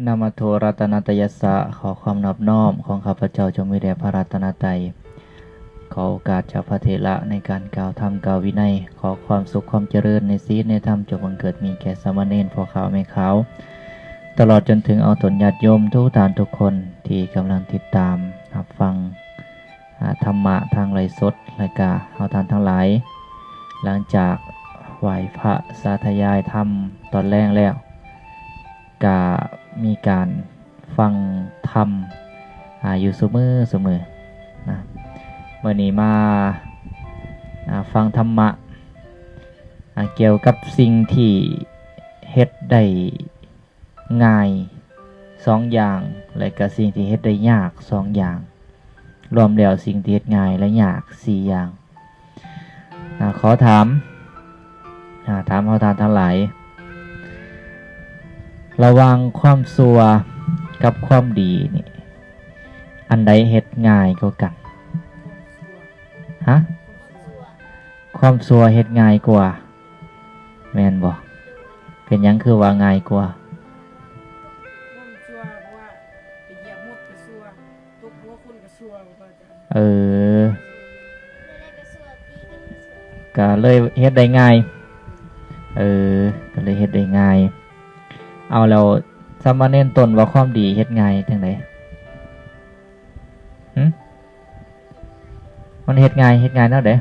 นะมะโทรัตนตยัสสะขอความนอบน้อมของข้าพเจ้าจงมีแด่พระรัตนตรัยขอโอกาสจากพระเถระในการกล่าวธรรมกล่าววินัยขอความสุขความเจริญในศีลในธรรมจงบังเกิดมีแก่สามเณรพ่อขาวแม่ขาวตลอดจนถึงเอาตนญาติโยมทุกท่านทุกคนที่กำลังติดตามรับฟังธรรมะทางไลฟ์สดรายการเอาทานทั้งหลายหลังจากไหว้พระสาธยายธรรมตอนแรกแล้วก็มีการฟังธรรมอยู่เสมอนะวันนี้มาฟังธรรมะเกี่ยวกับสิ่งที่เฮ็ดได้ง่ายสองอย่างและก็สิ่งที่เฮ็ดได้ยากสองอย่างรวมแล้วสิ่งที่เฮ็ดง่ายและยากสี่อย่างขอถามเอาทานทั้งหลายระหว่างความชั่วกับความดีนี่อันใดเฮ็ดง่ายกว่ากันความชั่วเฮ็ดง่ายกว่าแม่นบ่เป็นหยังคือว่าง่ายกว่าความชั่วเพราะว่าไปเหยียบมุดกระซัวตกหัวคนกระซัวบ่อาจารย์ก็เลยเฮ็ดได้ง่ายก็เลยเฮ็ดได้ง่ายเอาแล้วสามเณรตนว่าความดีเฮ็ดง่ายจังไดมันเฮ็ดง่ายแนวใด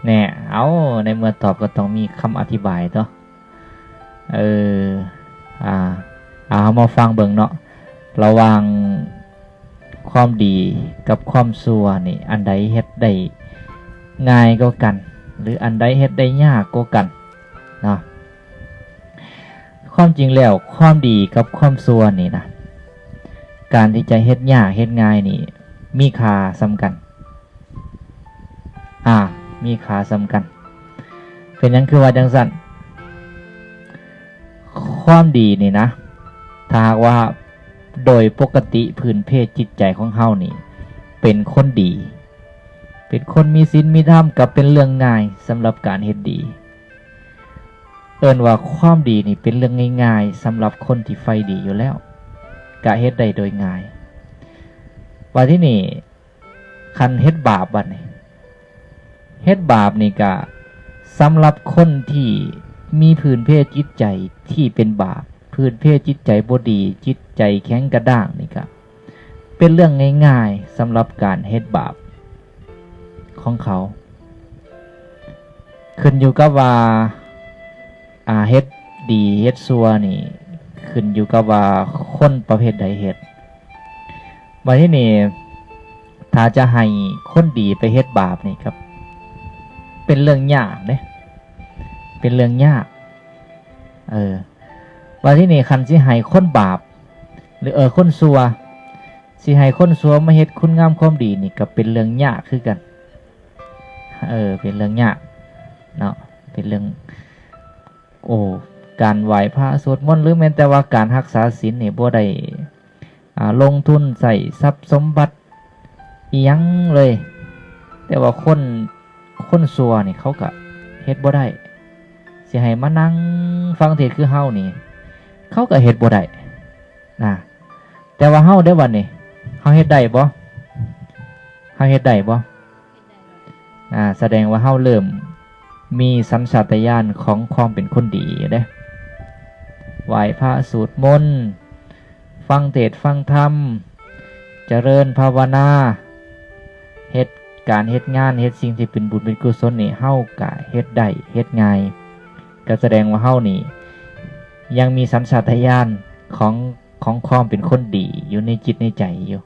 แน่เอาในเมื่อตอบก็ต้องมีคำอธิบายต่อเอามาฟังเบิ่งเนาะระหว่างความดีกับความชั่วนี่อันใดเฮ็ดได้ง่ายกว่ากันหรืออันใดเฮ็ดได้ยากกว่ากันเนาะความจริงแล้วความดีกับความชั่วนี่นะการที่จะเฮ็ดยากเฮ็ดง่ายนี่มีค่าสำคัญมีค่าสำคัญเป็นหยังคือว่าจังซั่นความดีนี่นะถ้าหากว่าโดยปกติพื้นเพจิตใจของเฮานี่เป็นคนดีเป็นคนมีศีลมีธรรมก็เป็นเรื่องง่ายสำหรับการเฮ็ดดีเอิ้นว่าความดีนี่เป็นเรื่องง่ายๆสำหรับคนที่ใฝ่ดีอยู่แล้วก็เฮ็ดได้โดยง่ายว่าที่นี่คันเฮ็ดบาปบัดนี้เฮ็ดบาปนี่ก็สำหรับคนที่มีพื้นเพจิตใจที่เป็นบาปพื้นเพจิตใจบ่ดีจิตใจแข็งกระด้างนี่ก็เป็นเรื่องง่ายๆสำหรับการเฮ็ดบาปของเขาขึ้นอยู่กับว่าเฮ็ดดีเฮ็ดชั่วนี่ขึ้นอยู่กับว่าคนประเภทใดเฮ็ดวันที่นี่ถ้าจะให้คนดีไปเฮ็ดบาปนี่ครับเป็นเรื่องยากเด้เป็นเรื่องยากวันที่นี่คันสิให้คนบาปหรือคนชั่วสิให้คนชั่วมาเฮ็ดคุณงามความดีนี่ก็เป็นเรื่องยากคือกันเป็นเรื่องยากเนาะเป็นเรื่องการไหว้พระสวดมนต์หรือแม้แต่ว่าการรักษาศีลนี่บ่ได้ลงทุนใส่ทรัพย์สมบัติอีหยังเลยแต่ว่าคนซัวนี่เขาก็เฮ็ดบ่ได้สิให้มานั่งฟังเทศน์คือเฮานี่เขาก็เฮ็ดบ่ได้นะแต่ว่าเฮาได้บัดนี้เฮาเฮ็ดได้บ่เฮาเฮ็ดได้บ่แสดงว่าเฮาเริ่มมีสัญชาตญาณของความเป็นคนดีเด้ไหว้พระสวดมนต์ฟังเทศน์ฟังธรรมเจริญภาวนาเฮ็ดการเฮ็ดงานเฮ็ดสิ่งที่เป็นบุญเป็นกุศลนี่เฮาก็เฮ็ดได้เฮ็ดง่ายก็แสดงว่าเฮานี่ยังมีสัญชาตญาณของความเป็นคนดีอยู่ในจิตในใจอยู่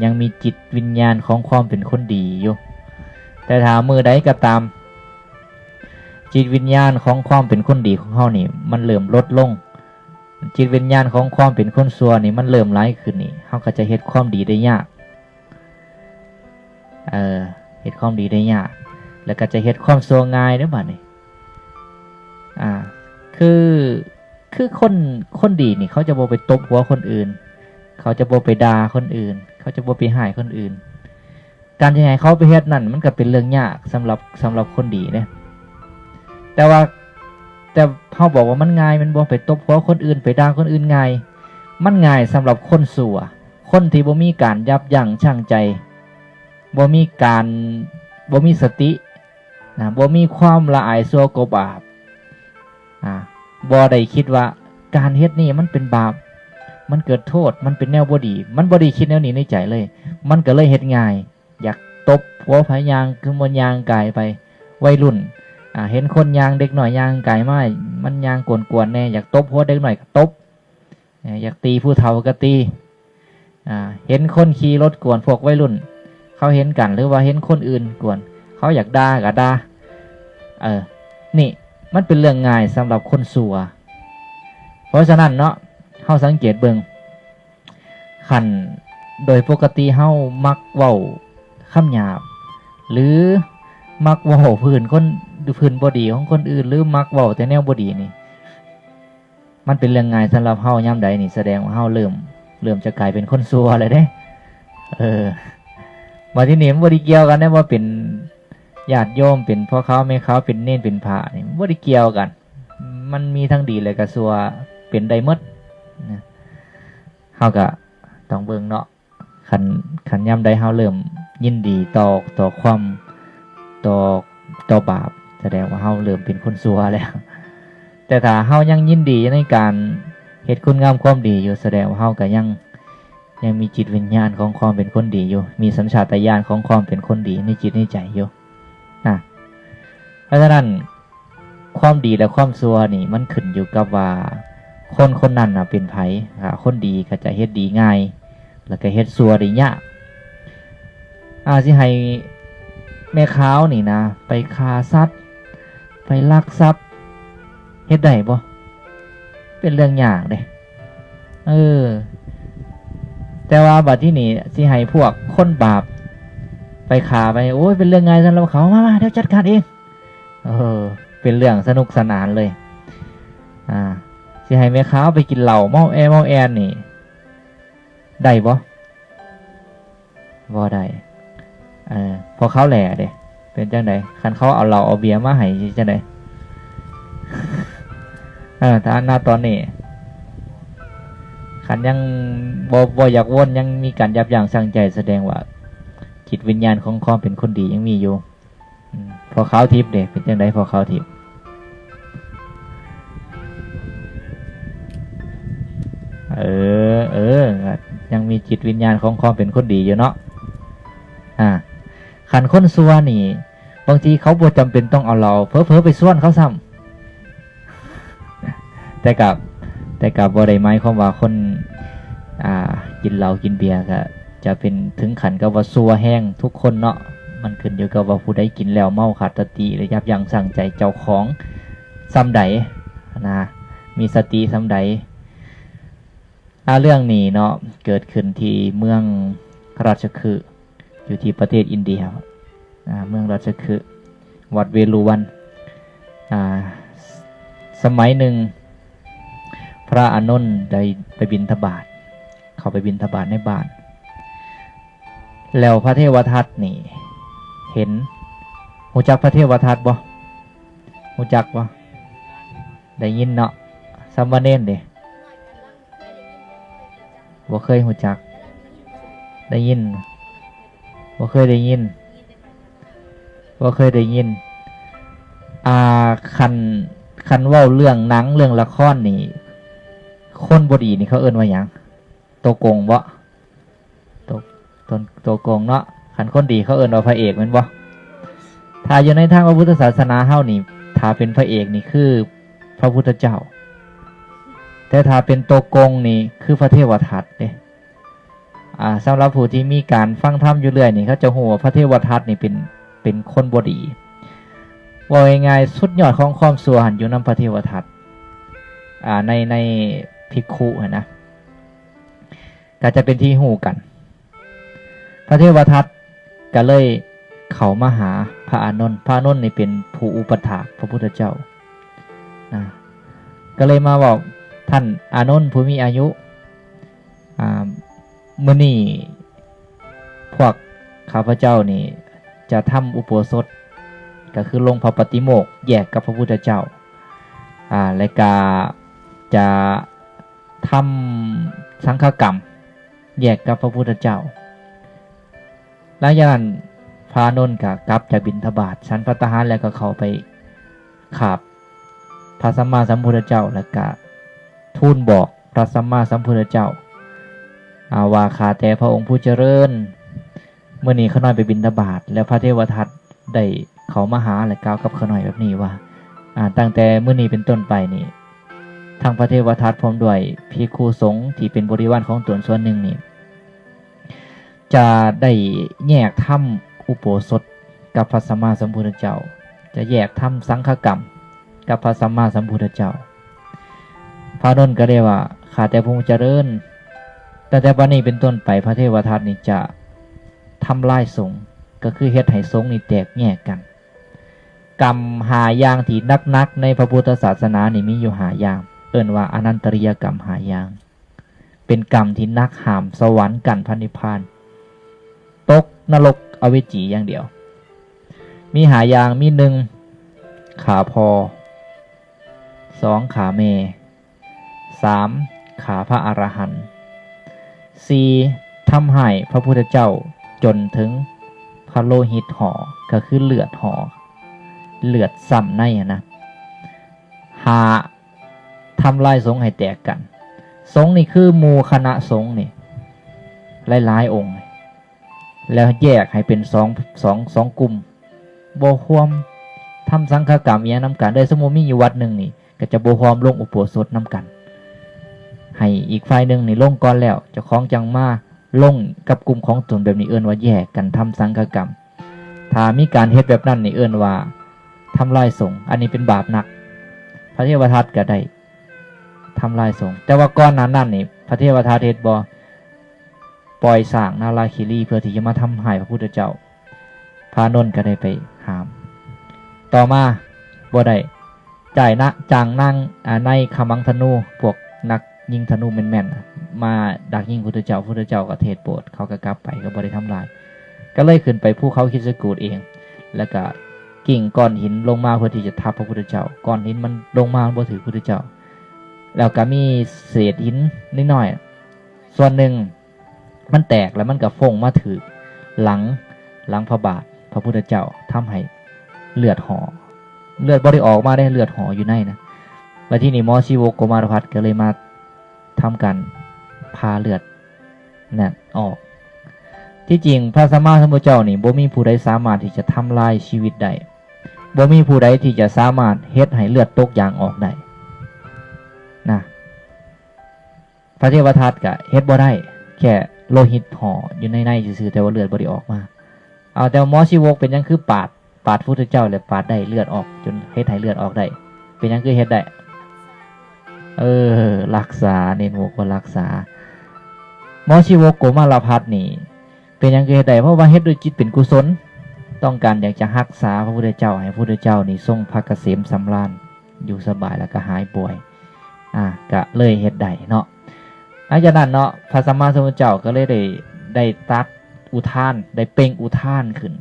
ยังมีจิตวิญญาณของความเป็นคนดีอยู่แต่ถ้ามือใดก็ตามจิตวิญญาณของความเป็นคนดีของเฮานี่มันเริ่มลดลงจิตวิญญาณของความเป็นคนชั่วนี่มันเริ่มร้ายขึ้นนี่เฮาก็จะเฮ็ดความดีได้ยากเฮ็ดความดีได้ยากแล้วก็จะเฮ็ดความชั่วง่ายเด้อบัดนี้คือคนดีนี่เขาจะบ่ไปตบหัวคนอื่นเขาจะบ่ไปด่าคนอื่นเขาจะบ่ไปให้คนอื่นการที่ให้เขาไปเฮ็ดนั่นมันก็เป็นเรื่องยากสำหรับคนดีเด้แต่ว่า แต่เขาบอกว่ามันง่ายมันบ่ไปตบหัวคนอื่นไปด่าคนอื่นง่ายมันง่ายสำหรับคนสั่วคนที่บ่มีการยับยั้งชั่งใจบ่มีการบ่มีสตินะบ่มีความละอายชั่วกบาปบ่ได้คิดว่าการเฮ็ดนี่มันเป็นบาปมันเกิดโทษมันเป็นแนวบ่ดีมันบ่ได้คิดแนวนี้ในใจเลยมันก็เลยเฮ็ดง่ายอยากตบหัวพยางคือมันยางกายไปวัยรุ่นเห็นคนยางเด็กหน่อยยางกายมามันยางกวนๆแน่อยากตบหัวเด็กหน่อยก็ตบอยากตีผู้เฒ่าก็ตีเห็นคนขี่รถกวนพวกวัยรุ่นเขาเห็นกันหรือว่าเห็นคนอื่นกวนเขาอยากด่าก็ด่านี่มันเป็นเรื่องง่ายสำหรับคนสัวเพราะฉะนั้นเนาะเฮาสังเกตเบิ่งคันโดยปกติเฮามักเว้าคำหยาบหรือมักเว้าพื้นบ่ดีของคนอื่นหรือมักเว้าแต่แนวบ่ดีนี่มันเป็นเรื่องง่ายสำหรับเฮายามใดนี่แสดงว่าเฮาเริ่มจะกลายเป็นคนซัวเลยเด้ว่าที่นี่มันบ่ได้เกี่ยวกันนะว่าเป็นญาติโยมเป็นพ่อเขาแม่เขาเป็นเน้นเป็นพระนี่บ่ได้เกี่ยวกันมันมีทั้งดีและก็ซัวเป็นได้หมดนะเฮาก็ต้องเบิ่งเนาะคันยามใดเฮาเริ่มยินดีต่อความต่อบาปแสดงว่าเฮาเริ่มเป็นคนซัวแล้วแต่ถ้าเฮายังยินดีในการเฮ็ดคุณงามความดีอยู่แสดงว่าเฮาก็ยังมีจิตวิญญาณของความเป็นคนดีอยู่มีสัญชาตญาณของความเป็นคนดีในจิตในใจอยู่เพราะฉะนั้นความดีและความชั่วนี่มันขึ้นอยู่กับว่าคนนั้นเป็นไผคนดีก็จะเฮ็ดดีง่ายแล้วก็เฮ็ดชั่วได้ยากสิให้แม่ค้าวนี่นะไปฆ่าสัตว์ไปลักทรัพย์เฮ็ดได้บ่เป็นเรื่องยากเด้แต่ว่าบัดที่นี่สิให้พวกคนบาปไปฆ่าไปโอ้ยเป็นเรื่องง่ายสำหรับเขามาเดี๋ยวจัดการเองเป็นเรื่องสนุกสนานเลยสิให้แม่ค้าวไปกินเหล้าเมาแอนนี่ได้บ่ได้พอเขาแหล่เด้เป็นจังไดคันเขาเอาเหล้าเอาเบียร์มาให้จังไดถ้าหน้าตอนนี้คันยังบ่อยากวนยังมีการยับยั้งชั่งใจแสดงว่าจิตวิญญาณของความเป็นคนดียังมีอยู่พอเขาทิพย์เด้เป็นจังไดพอเขาทิพย์ยังมีจิตวิญญาณของความเป็นคนดีอยู่เนาะขันคนซัวนี่บางทีเขาบ่จำเป็นต้องเอาเราเพ้อไปส่วนเขาซ้ำแต่กับบ่ได้หมายความว่าคนกินเหล้ากินเบียร์ก็จะเป็นถึงขันกับว่าซัวแห้งทุกคนเนาะมันขึ้นอยู่กับว่าผู้ใดกินแล้วเมาขาดสติหรือยับยั้งชั่งใจเจ้าของซ้ำใดมีสติซ้ำใดเรื่องนี้เนาะเกิดขึ้นที่เมืองราชคฤห์อยู่ที่ประเทศอินเดียเมืองราชคฤห์วัดเวฬุวันสมัยหนึ่งพระอานนท์ได้ไปบิณฑบาตเข้าไปบิณฑบาตในบ้านแล้วพระเทวทัตนี่เห็นหูจักพระเทวทัตบ่หูจักบ่ได้ยินเนาะซัมมาเนนเด้บ่เคยหูจักได้ยินบ่เคยได้ยินคันเว้าเรื่องหนังเรื่องละครนี่คนบ่ดีนี่เขาเอิ้นว่าหยังตัวโกงบ่ตัวโกงเนาะคันคนดีเขาเอิ้นว่าพระเอกแม่นบ่ถ้าอยู่ในทางพระพุทธศาสนาเฮานี่ถ้าเป็นพระเอกนี่คือพระพุทธเจ้าแต่ถ้าเป็นตัวโกงนี่คือพระเทวทัตเด้สำหรับผู้ที่มีการฟังธรรมอยู่เรื่อยนี่เขาจะฮู้ว่าพระเทวทัตนี่เป็นคนบ่ดีว่าง่ายๆสุดยอดของความชั่วหันอยู่นำพระเทวทัตในภิกขุนะก็จะเป็นที่ฮู้กันพระเทวทัตก็เลยเข้ามาหาพระอานนท์นี่เป็นผู้อุปถากพระพุทธเจ้าก็เลยมาบอกท่านอานนท์ผู้มีอายุมื้อนี้พวกข้าพเจ้านี่จะทำอุโบสถก็คือลงพระปฏิโมกข์แยกกับพระพุทธเจ้า และก็จะทำสังฆกรรมแยกกับพระพุทธเจ้าหลังจากนั้นพระอานนท์ก็กลับจากบิณฑบาตฉันภัตตาหารแล้วก็เข้าไปขาบพระสัมมาสัมพุทธเจ้าแล้วก็ทูลบอกพระสัมมาสัมพุทธเจ้าว่าข้าแต่พระองค์ผู้เจริญเมื่อนี้ข้าน้อยไปบิณฑบาตแล้วพระเทวทัตได้เขามาหาและกล่าวกับข้าน้อยแบบนี้ว่าตั้งแต่เมื่อนี้เป็นต้นไปนี่ทางพระเทวทัตพร้อมด้วยภิกขุสงฆ์ที่เป็นบริวารของตนส่วนหนึ่งนี่จะได้แยกทำอุโบสถกับพระสัมมาสัมพุทธเจ้าจะแยกทำสังฆกรรมกับพระสัมมาสัมพุทธเจ้าพระอานนท์ก็ได้ว่าข้าแต่พระองค์เจริญแต่บัดนี้เป็นต้นไปพระเทวทัตนี่จะทำลายสงฆ์ก็คือเฮ็ดให้สงฆ์นี่แตกแยกกันกรรมหาอย่างที่นักในพระพุทธศาสนานี่มีอยู่หาอย่างเอิ้นว่าอนันตริยกรรมหาอย่างเป็นกรรมที่นักหามสวรรค์กันพระนิพพานตกนรกอเวจีอย่างเดียวมีหาอย่างมีหนึ่งขาพอสองขาเมสามขาพระอรหันต์สี่ทำให้พระพุทธเจ้าจนถึงพระโลหิตห่อก็คือเลือดห่อเลือดซ้ำในนะหาทำลายสงฆ์ให้แตกกันสงฆ์นี่คือหมู่คณะสงฆ์นี่หลายๆองค์แล้วแยกให้เป็นสองกลุ่มโบความทำสังฆกรรมอย่างน้ำกันได้สมมติมีอยู่วัดหนึ่งนี่ก็จะโบความลงอุโบสถน้ำกันให้อีกฝ่ายหนึ่งนี่ลงก่อนแล้วเจ้าของจังมาลงกับกลุ่มของตนแบบนี้เอื้นว่าแยกกันทำสังฆกรรมถ้ามีการเฮ็ดแบบนั้นนี่เอื้นว่าทำลายสงฆ์อันนี้เป็นบาปหนักพระเทวทัตก็ได้ทำลายสงฆ์แต่ว่าก่อนนั้นนี่พระเทวทัตเฮ็ดบ่ปล่อยสร้างนาราคิรีเพื่อที่จะมาทำให้พระพุทธเจ้าพระอานนท์ก็ได้ไปห้ามต่อมาบ่ได้จ่ายจางนั่งในขมังธนูพวกนักยิงธนูแม่นๆมาดักยิงพุทธเจ้าก็เทศโปรดเขาก็กลับไปก็บ่ได้ทำลายก็เลยขึ้นไปภูเขาคิชกูฏเองแล้วก็กิ่งก้อนหินลงมาเพื่อที่จะทับพระพุทธเจ้าก้อนหินมันลงมาบ่ถือพระพุทธเจ้าแล้วก็มีเศษหินนิดหน่อยส่วนหนึ่งมันแตกแล้วมันก็ฟงมาถือหลังพระบาทพระพุทธเจ้าทำให้เลือดห่อเลือดบ่ได้ออกมาได้เลือดห่ออยู่ในนะแล้วที่นี่หมอชีวกโกมารพัฒน์ก็เลยมาทำการพาเลือดนั่นออกที่จริงพระสัมมาสัมพุทธเจ้านี่บ่มีผู้ใดสามารถที่จะทำลายชีวิตได้บ่มีผู้ใดที่จะสามารถเฮ็ดให้เลือดตกยางออกได้นะพระเทวทัตก็เฮ็ดบ่ได้แค่โลหิตห่ออยู่ในซื่อๆแต่ว่าเลือดบ่ได้ออกมาเอาแต่หมอชีวกเป็นหยังคือปาดพุทธเจ้าเลยปาดได้เลือดออกจนเฮ็ดให้เลือดออกได้เป็นหยังคือเฮ็ดได้รักษาเน้นบอกว่ารักษาหมอชีวกโกมารพัฒน์นี่เป็นหยังคือเฮ็ดได้เพราะว่าเฮ็ดด้วยจิตเป็นกุศลต้องการอยากจะรักษาพระพุทธเจ้าให้พระพุทธเจ้านี่ทรงพระเกษมสำราญอยู่สบายแล้วก็หายป่วยก็เลยเฮ็ดได้เนาะหลังจากนั้นเนาะพระสัมมาสัมพุทธเจ้าก็เลยได้ตัดอุทานได้เปล่งอุทานขึ้น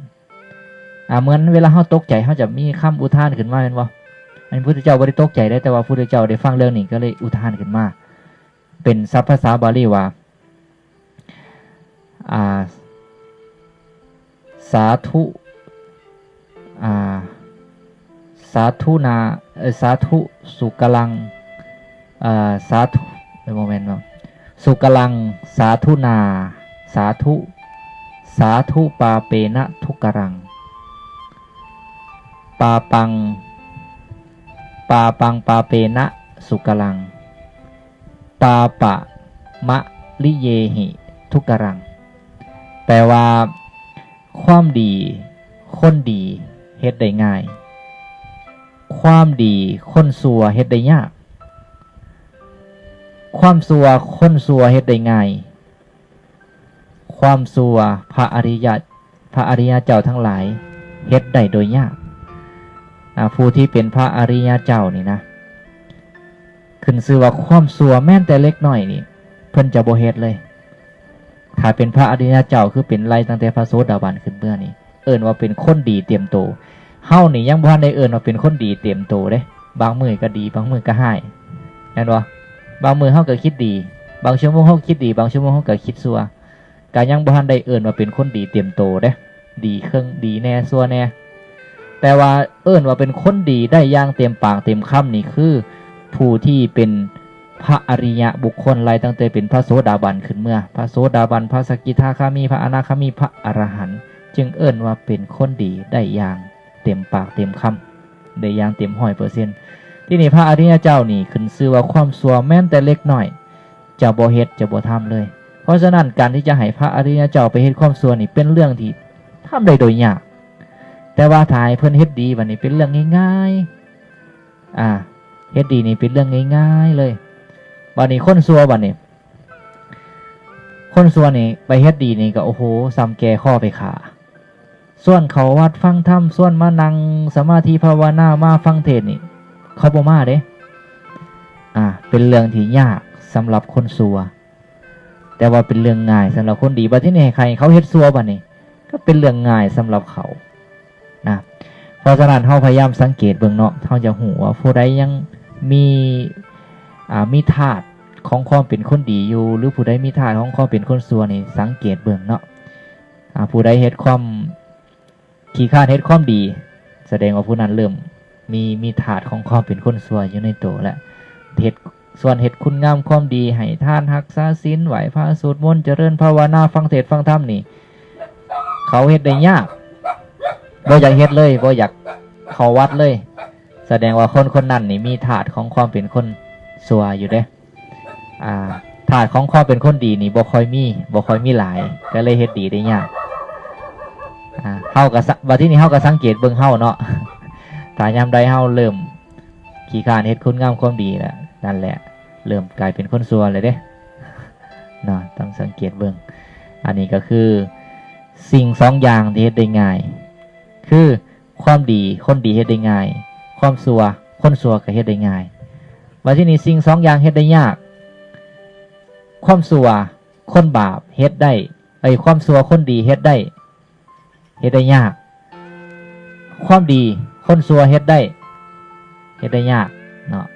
เหมือนเวลาเฮาตกใจเฮาจะมีคำอุทานขึ้นมาแม่นบ่อันพระพุทธเจ้าบ่ได้ตกใจได้แต่ว่าพระพุทธเจ้าได้ฟังเรื่องนี้ก็เลยอุทานขึ้นมาเป็นศัพท์ภาษาบาลีว่าสาธุสาธุสุกลังสาธุในโมเมนต์ว่าสุกลังสาธุนาสาธุปาเปนะทุกรังปาปังปาเปนะสุกลังปาปะมะลิเยหิทุกรังแปลว่าความดีคนดีเฮ็ดได้ง่ายความดีคนซัวเฮ็ดได้ยากความซัวคนซัวเฮ็ดได้ง่ายความซัวพระอริยเจ้าทั้งหลายเฮ็ดได้โดยยากผู้ที่เป็นพระอริยเจ้านี่นะขึ้นชื่อว่าความซัวแม้แต่เล็กน้อยนี่เพิ่นจะบ่เฮ็ดเลยถ้าเป็นพระอริยเจ้าคือเป็นไล่ตั้งแต่พระโสดาบันขึ้นเมื่อนี้เอิ้นว่าเป็นคนดีเตรียมโตเฮานี่ยังบ่ทันได้เอิ้นว่าเป็นคนดีเตรียมโตเด้ บางมือก็ดีบางมือก็ให้เห็นบ่บางมือเฮาก็คิดดีบางชั่วโมงเฮาคิดดีบางชั่วโมงเฮาก็คิดชั่วก็ยังบ่ทันได้เอิ้นว่าเป็นคนดีเต็มโตเด้ดีครึ่งดีแน่ชั่วแน่แต่ว่าเอิ้นว่าเป็นคนดีได้อย่างเต็มปากเต็มคำนี่คือผู้ที่เป็นพระอริยะบุคคลไล่ตั้งแต่เป็นพระโสดาบันขึ้นเมื่อพระโสดาบันพระสกิทาคามีพระอนาคามีพระอรหันต์จึงเอิ้นว่าเป็นคนดีได้อย่างเต็มปากเต็มคำได้อย่างเต็ม100%ที่นี่พระอริยเจ้านี่ขึ้นชื่อว่าความชั่วแม้นแต่เล็กน้อยจะบ่เฮ็ดจะบ่ทำเลยเพราะฉะนั้นการที่จะให้พระอริยเจ้าไปเฮ็ดความชั่วนี่เป็นเรื่องที่ทำได้โดยยากแต่ว่าถ้าให้เพิ่นเฮ็ดดีบัดนี้เป็นเรื่องง่ายๆเฮ็ดดีนี่เป็นเรื่องง่ายๆเลยบัดนี้คนชั่วบัดนี้คนชั่วนี่ไปเฮ็ดดีนี่ก็โอ้โหซ้ำแก่ข้อไปขาส่วนเขาวัดฟังธรรมส่วนมานั่งสมาธิภาวนามาฟังเทศน์นี่เขาบ่มาเด้เป็นเรื่องที่ยากสำหรับคนชั่วแต่ว่าเป็นเรื่องง่ายสำหรับคนดีบัดที่นี่ใครเขาเฮ็ดชั่วบัดนี้ก็เป็นเรื่องง่ายสำหรับเขานะเพราะฉะนั้นเฮาพยายามสังเกตเบิ่งเนาะเฮาจะหูว่าผู้ใดยังมีธาตุของความเป็นคนดีอยู่หรือผู้ใดมีธาตุของความเป็นคนชั่วนี่สังเกตเบิ่งเนาะผู้ใดเฮ็ดความขี้คร้านเฮ็ดความดีแสดงว่าผู้นั้นเริ่มมีธาตุของความเป็นคนชั่วอยู่ในตัวแล้วเฮ็ดส่วนเฮ็ดคุณงามความดีให้ทานรักษาศีลไหวพระสวดมนต์เจริญภาวนาฟังเทศน์ฟังธรรมนี่เขาเฮ็ดได้ยากบ่อยากเฮ็ดเลยบ่อยากเข้าวัดเลยแสดงว่าคนนั้นนี่มีธาตุของความเป็นคนชั่วอยู่เด้ธาตุของความเป็นคนดีนี่บ่ค่อยมีหลายก็เลยเฮ็ดดีได้ยากเฮาก็บัดทีนี้เฮาก็สังเกตเบิ่งเฮาเนาะถ้ายามใดเฮาเริ่มขี้คร้านเฮ็ดคุณงามความดีแล้วนั่นแหละเริ่มกลายเป็นคนชั่วเลยเด้เนาะต้องสังเกตเบิ่งอันนี้ก็คือสิ่ง2อย่างที่เฮ็ดได้ง่ายคือความดีคนดีเฮ็ดได้ง่ายความชั่วคนชั่วก็เฮ็ดได้ง่ายบัดทีนี้สิ่ง2อย่างเฮ็ดได้ยากความชั่วคนบาปเฮ็ดได้ความชั่วคนดีเฮ็ดได้ยากความดีคนชั่วเฮ็ดได้ยากเนาะ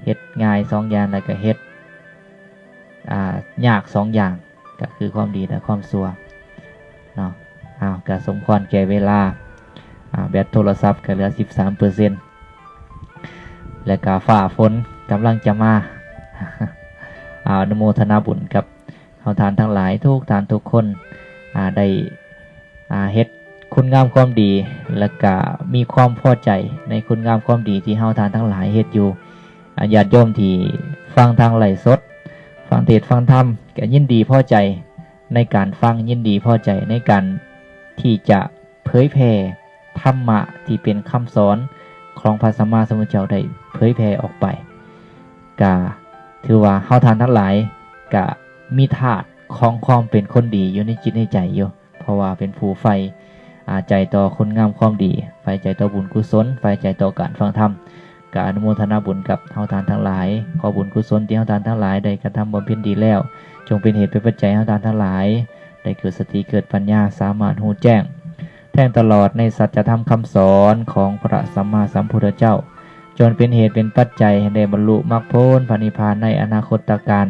เฮ็ดง่าย2อย่างแล้วก็เฮ็ดยาก2อย่างก็คือความดีและความชั่วเนาะก็สมควรแก่เวลาแบตโทรศัพท์ก็เหลือ 13% และก็ฟ้าฝนกำลังจะมาอนุโมทนาบุญกับเฮาทานทั้งหลายทุกท่านทุกคนได้เฮ็ดคุณงามความดีและก็มีความพอใจในคุณงามความดีที่เฮาทานทั้งหลายเฮ็ดอยู่ญาติโยมที่ฟังทางไลฟ์สดฟังเทศน์ฟังธรรมก็ยินดีพอใจในการฟังยินดีพอใจในการที่จะเผยแผ่ธรรมะที่เป็นคำสอนของพระสัมมาสัมพุทธเจ้าได้เผยแผ่ออกไปก็ถือว่าเฮาทานทั้งหลายก็มีธาตุของความเป็นคนดีอยู่ในจิตในใจอยู่เพราะว่าเป็นผู้ใฝ่ใจต่อคุณงามความดีใฝ่ใจต่อบุญกุศลใฝ่ใจต่อการฟังธรรมก็อนุโมทนาบุญกับเฮาทานทั้งหลายขอบุญกุศลที่เฮาทานทั้งหลายได้กระทำบำเพ็ญดีแล้วจงเป็นเหตุเป็นปัจจัยให้เฮาทานทั้งหลายได้เกิดสติเกิดปัญญาสามารถรู้แจ้งแทงตลอดในสัจธรรมคำสอนของพระสัมมาสัมพุทธเจ้าจนเป็นเหตุเป็นปัจจัยให้ได้บรรลุมรรคผลพระนิพพานในอนาคตการ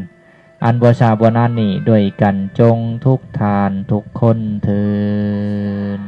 อันบ่ช้าบ่นานนี้ด้วยกันจงทุกทานทุกคนเทอญ